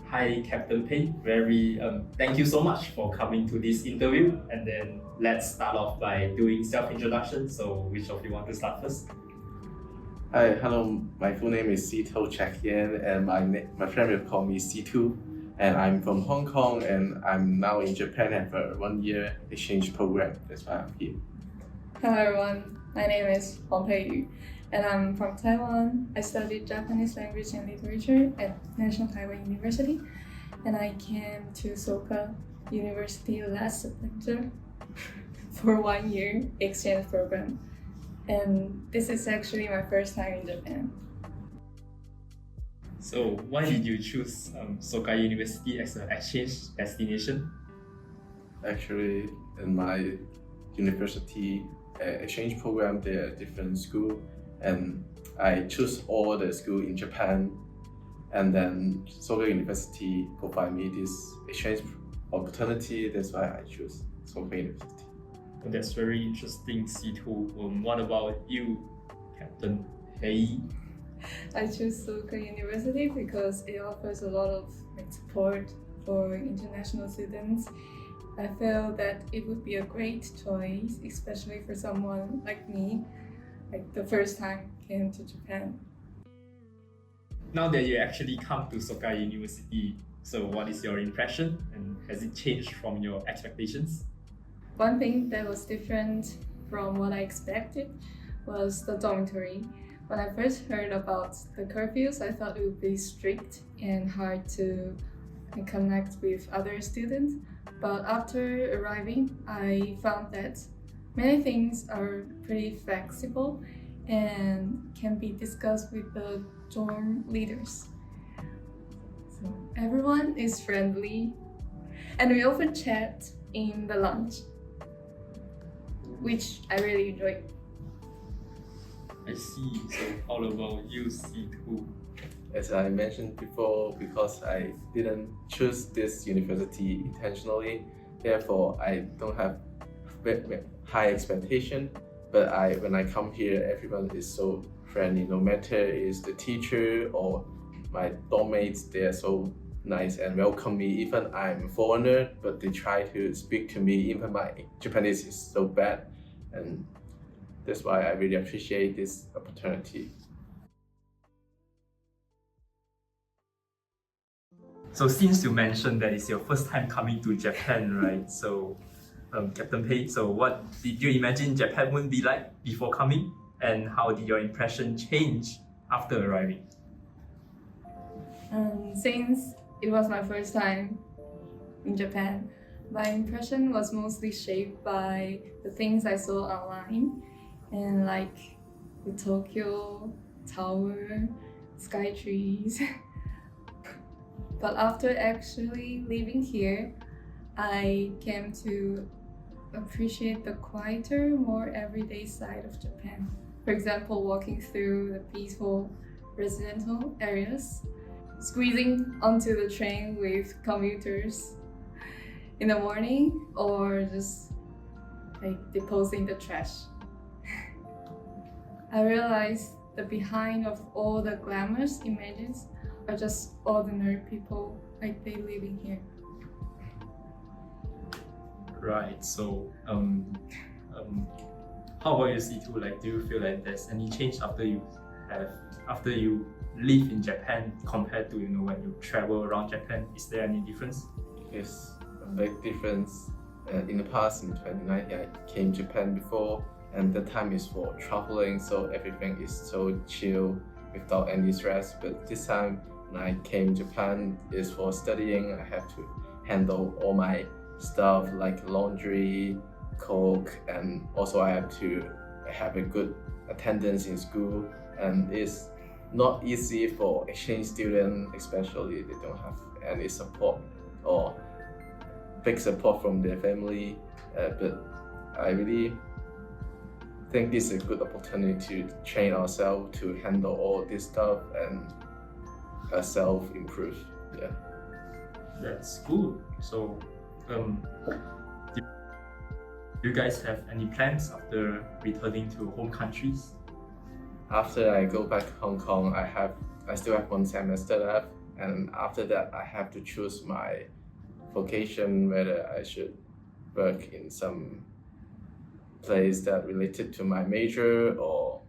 Hi, Captain Pei. Thank you so much for coming to this interview. And then let's start off by doing self-introduction. So, which of you want to start first? Hi, hello. My full name is C2 and my friend will call me C2. And I'm from Hong Kong, and I'm now in Japan and have a 1-year exchange program. That's why I'm here. Hello everyone, my name is Pei, and I'm from Taiwan. I studied Japanese language and literature at National Taiwan University, and I came to Soka University last September for 1-year exchange program. And this is actually my first time in Japan. So, why did you choose Soka University as an exchange destination? Actually, in my university exchange program, there are different schools, and I choose all the schools in Japan, and then Soka University provide me this exchange opportunity. That's why I choose Soka University. Oh, that's very interesting, C2. What about you, Captain Pei? I chose Soka University because it offers a lot of support for international students. I feel that it would be a great choice, especially for someone like me, like the first time came to Japan. Now that you actually come to Soka University, so what is your impression and has it changed from your expectations? One thing that was different from what I expected was the dormitory. When I first heard about the curfews, I thought it would be strict and hard to connect with other students. But after arriving, I found that many things are pretty flexible and can be discussed with the dorm leaders. So everyone is friendly, and we often chat in the lunch, which I really enjoy. I see. So how about you, C2? As I mentioned before, because I didn't choose this university intentionally, therefore I don't have high expectation. But when I come here, everyone is so friendly. No matter is the teacher or my dorm mates, they are so nice and welcome me. Even I'm a foreigner, but they try to speak to me. Even my Japanese is so bad, and that's why I really appreciate this opportunity. So since you mentioned that it's your first time coming to Japan, right? So Captain Pei, so what did you imagine Japan would be like before coming? And how did your impression change after arriving? Since it was my first time in Japan, my impression was mostly shaped by the things I saw online, and like the Tokyo Tower, sky trees. But after actually living here, I came to appreciate the quieter, more everyday side of Japan. For example, walking through the peaceful residential areas, squeezing onto the train with commuters in the morning, or just like deposing the trash. I realized the behind of all the glamorous images are just ordinary people like they living here. Right. So how about you, C2? Like, do you feel like there's any change after you live in Japan compared to when you travel around Japan? Is there any difference? Yes, a big difference. In the past, in 2019, I came to Japan before, and the time is for traveling, so everything is so chill without any stress. But this time, when I came to Japan, is for studying. I have to handle all my stuff like laundry, cook, and also I have to have a good attendance in school. And it's not easy for exchange students, especially they don't have any support or big support from their family. But I really think this is a good opportunity to train ourselves to handle all this stuff and self-improve. Yeah. That's good. So, do you guys have any plans after returning to home countries? After I go back to Hong Kong, I still have 1 semester left, and after that I have to choose my vocation, whether I should work in some place that related to my major or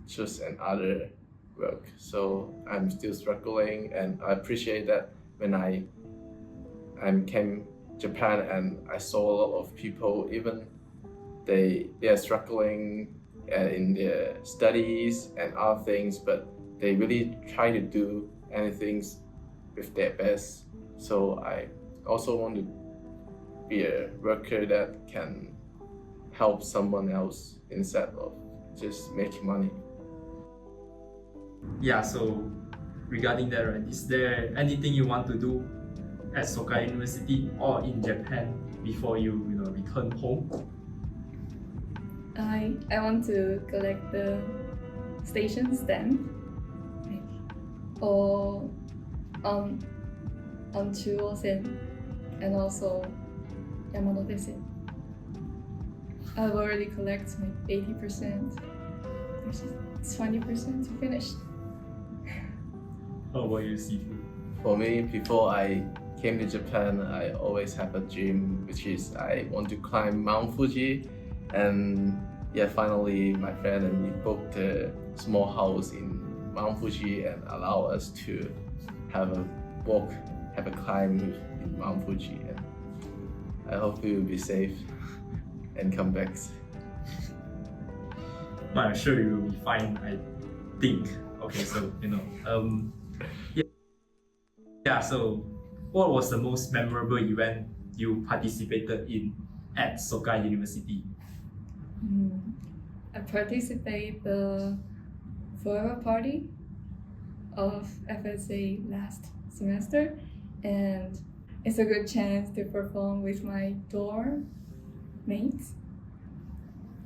choose another work. So I'm still struggling, and I appreciate that when I came Japan and I saw a lot of people, even they are struggling in their studies and other things, but they really try to do anything with their best. So I also want to be a worker that can help someone else instead of just making money. Yeah, so regarding that, right, is there anything you want to do at Soka University or in Japan before you return home? I want to collect the station stamp or on Chuo-sen and also Yamanote-sen. I've already collected like 80%. There's 20% to finish. How about you, C2? For me, before I came to Japan, I always have a dream, which is I want to climb Mount Fuji. And yeah, finally my friend and me booked a small house in Mount Fuji and allow us to have a walk, have a climb in Mount Fuji. And I hope we will be safe and come back. I'm sure you will be fine, I think. Okay, so so what was the most memorable event you participated in at Soka University? I participated the farewell party of FSA last semester, and it's a good chance to perform with my dorm mates.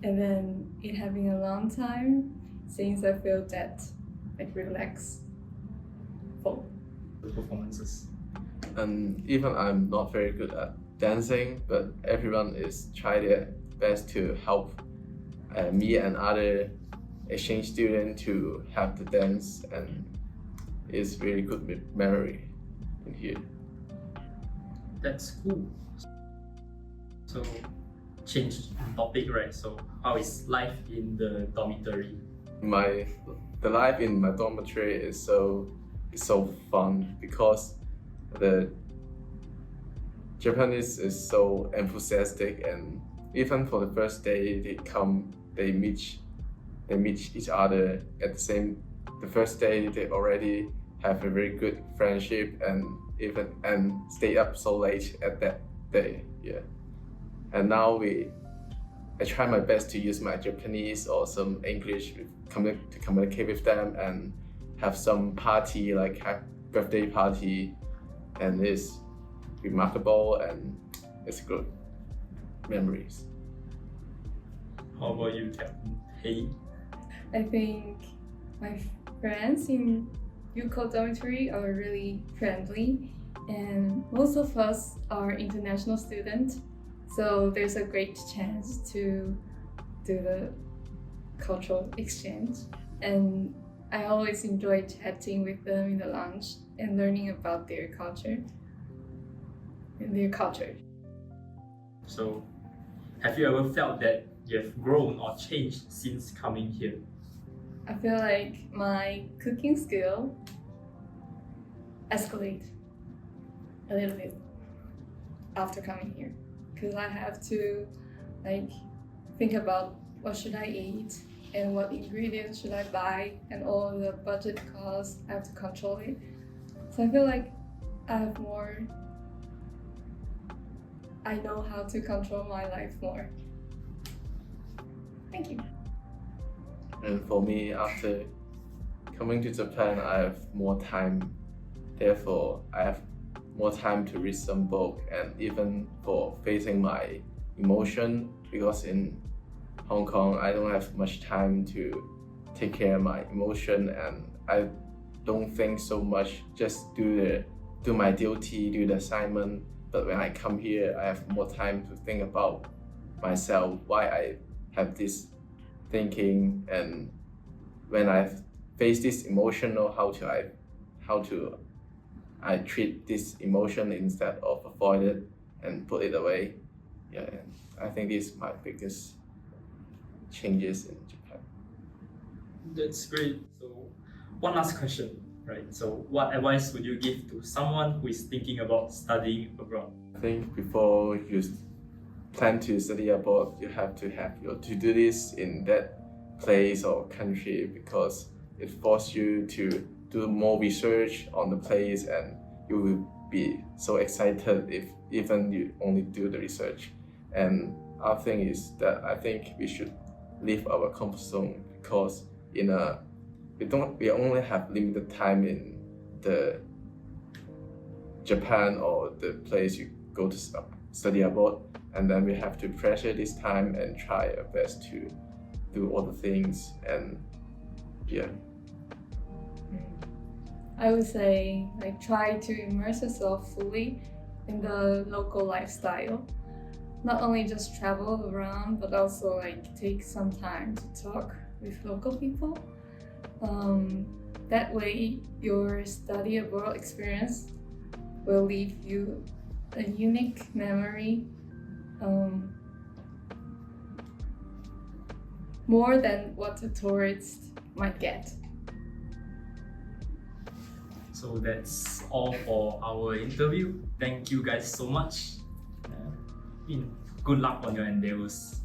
And then it had been a long time since I felt that relaxed Performances. And even I'm not very good at dancing, but everyone is trying their best to help me and other exchange students to have the dance, and it's really good memory in here. That's cool. So, change topic, right? So, how is life in the dormitory? The life in my dormitory is so fun because the Japanese is so enthusiastic, and even for the first day they meet each other at the first day they already have a very good friendship and stay up so late at that day. Yeah. And now I try my best to use my Japanese or some English to communicate with them and have some party, like have birthday party, and it's remarkable and it's good memories. How about you, Captain Pei? I think my friends in UCO dormitory are really friendly, and most of us are international students, so there's a great chance to do the cultural exchange. And I always enjoy chatting with them in the lunch and learning about their culture. So, have you ever felt that you have grown or changed since coming here? I feel like my cooking skill escalated a little bit after coming here, because I have to think about what should I eat and what ingredients should I buy, and all the budget costs, I have to control it. So I feel like I know how to control my life more. Thank you. And for me, after coming to Japan, I have more time. Therefore, I have more time to read some book, and even for facing my emotion, because in Hong Kong, I don't have much time to take care of my emotion, and I don't think so much, just do my duty, do the assignment. But when I come here, I have more time to think about myself, why I have this thinking, and when I face this emotional, how to I treat this emotion instead of avoid it and put it away. Yeah, and I think this is my biggest changes in Japan. That's great. So, one last question, right? So, what advice would you give to someone who is thinking about studying abroad? I think before you plan to study abroad, you have to have your to-do list in that place or country because it forces you to do more research on the place and you will be so excited if even you only do the research. And our thing is that I think we should leave our comfort zone because we only have limited time in the Japan or the place you go to study abroad, and then we have to pressure this time and try our best to do all the things. And yeah, I would say like try to immerse yourself fully in the local lifestyle. Not only just travel around, but also like take some time to talk with local people. That way, your study abroad experience will leave you a unique memory, more than what a tourist might get. So that's all for our interview. Thank you guys so much. Good luck on your endeavors.